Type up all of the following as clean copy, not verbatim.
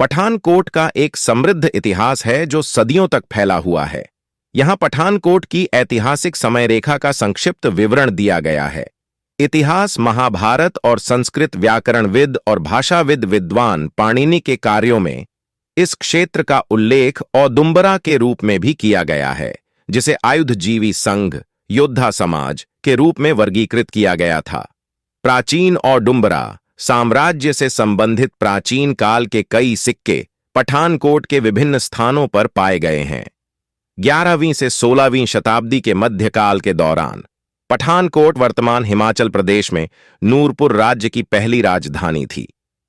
पठानकोट का एक समृद्ध इतिहास है जो सदियों तक फैला हुआ है। यहाँ पठानकोट की ऐतिहासिक समयरेखा का संक्षिप्त विवरण दिया गया है। इतिहास महाभारत और संस्कृत व्याकरणविद और भाषाविद विद्वान पाणिनि के कार्यों में इस क्षेत्र का उल्लेख औदुंबरा के रूप में भी किया गया है, जिसे आयुधजीवी संघ योद्धा समाज के रूप में वर्गीकृत किया गया था। प्राचीन औदुंबरा साम्राज्य से संबंधित प्राचीन काल के कई सिक्के पठानकोट के विभिन्न स्थानों पर पाए गए हैं। 11वीं से 16वीं शताब्दी के मध्यकाल के दौरान पठानकोट वर्तमान हिमाचल प्रदेश में नूरपुर राज्य की पहली राजधानी थी,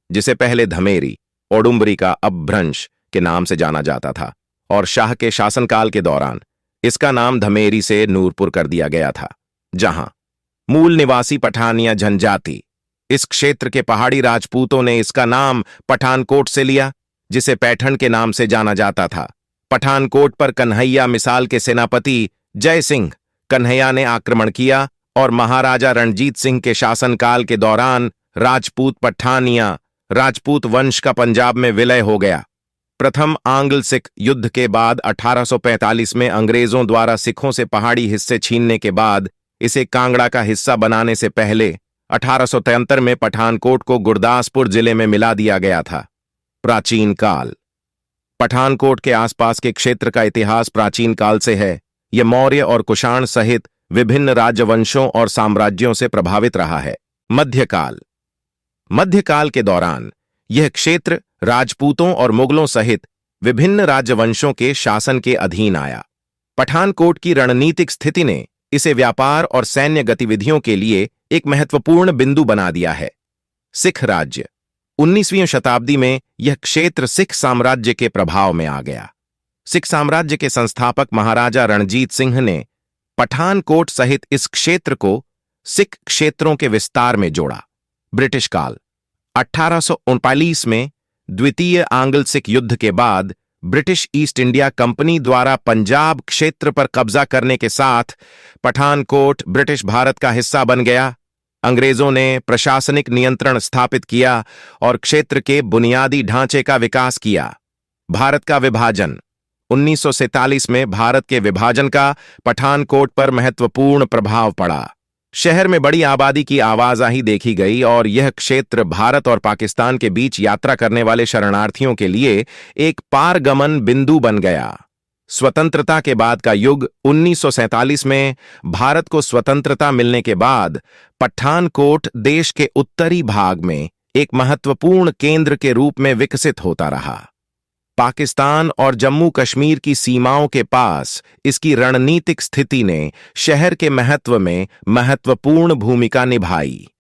जिसे पहले धमेरी औदुंबरी का अपभ्रंश के नाम से जाना जाता था, और शाह के शासनकाल के दौरान इसका नाम धमेरी से नूरपुर कर दिया गया था, जहां मूल निवासी पठानिया जनजाति इस क्षेत्र के पहाड़ी राजपूतों ने इसका नाम पठानकोट से लिया, जिसे पैठण के नाम से जाना जाता था। पठानकोट पर कन्हैया मिसाल के सेनापति जय सिंह कन्हैया ने आक्रमण किया और महाराजा रणजीत सिंह के शासनकाल के दौरान राजपूत पठानिया राजपूत वंश का पंजाब में विलय हो गया। प्रथम आंग्ल सिख युद्ध के बाद 1845 में अंग्रेजों द्वारा सिखों से पहाड़ी हिस्से छीनने के बाद इसे कांगड़ा का हिस्सा बनाने से पहले 1873 में पठानकोट को गुरदासपुर जिले में मिला दिया गया था। प्राचीन काल पठानकोट के आसपास के क्षेत्र का इतिहास प्राचीन काल से है। यह मौर्य और कुषाण सहित विभिन्न राजवंशों और साम्राज्यों से प्रभावित रहा है। मध्यकाल के दौरान यह क्षेत्र राजपूतों और मुगलों सहित विभिन्न राजवंशों के शासन के अधीन आया। पठानकोट की रणनीतिक स्थिति ने इसे व्यापार और सैन्य गतिविधियों के लिए एक महत्वपूर्ण बिंदु बना दिया है। सिख राज्य 19वीं शताब्दी में यह क्षेत्र सिख साम्राज्य के प्रभाव में आ गया। सिख साम्राज्य के संस्थापक महाराजा रणजीत सिंह ने पठानकोट सहित इस क्षेत्र को सिख क्षेत्रों के विस्तार में जोड़ा। ब्रिटिश काल 1839 में द्वितीय आंग्ल सिख युद्ध के बाद ब्रिटिश ईस्ट इंडिया कंपनी द्वारा पंजाब क्षेत्र पर कब्जा करने के साथ पठानकोट ब्रिटिश भारत का हिस्सा बन गया। अंग्रेजों ने प्रशासनिक नियंत्रण स्थापित किया और क्षेत्र के बुनियादी ढांचे का विकास किया। भारत का विभाजन 1947 में भारत के विभाजन का पठानकोट पर महत्वपूर्ण प्रभाव पड़ा। शहर में बड़ी आबादी की आवाजाही देखी गई और यह क्षेत्र भारत और पाकिस्तान के बीच यात्रा करने वाले शरणार्थियों के लिए एक पारगमन बिंदु बन गया। स्वतंत्रता के बाद का युग 1947 में भारत को स्वतंत्रता मिलने के बाद पठानकोट देश के उत्तरी भाग में एक महत्वपूर्ण केंद्र के रूप में विकसित होता रहा। पाकिस्तान और जम्मू कश्मीर की सीमाओं के पास इसकी रणनीतिक स्थिति ने शहर के महत्व में महत्वपूर्ण भूमिका निभाई।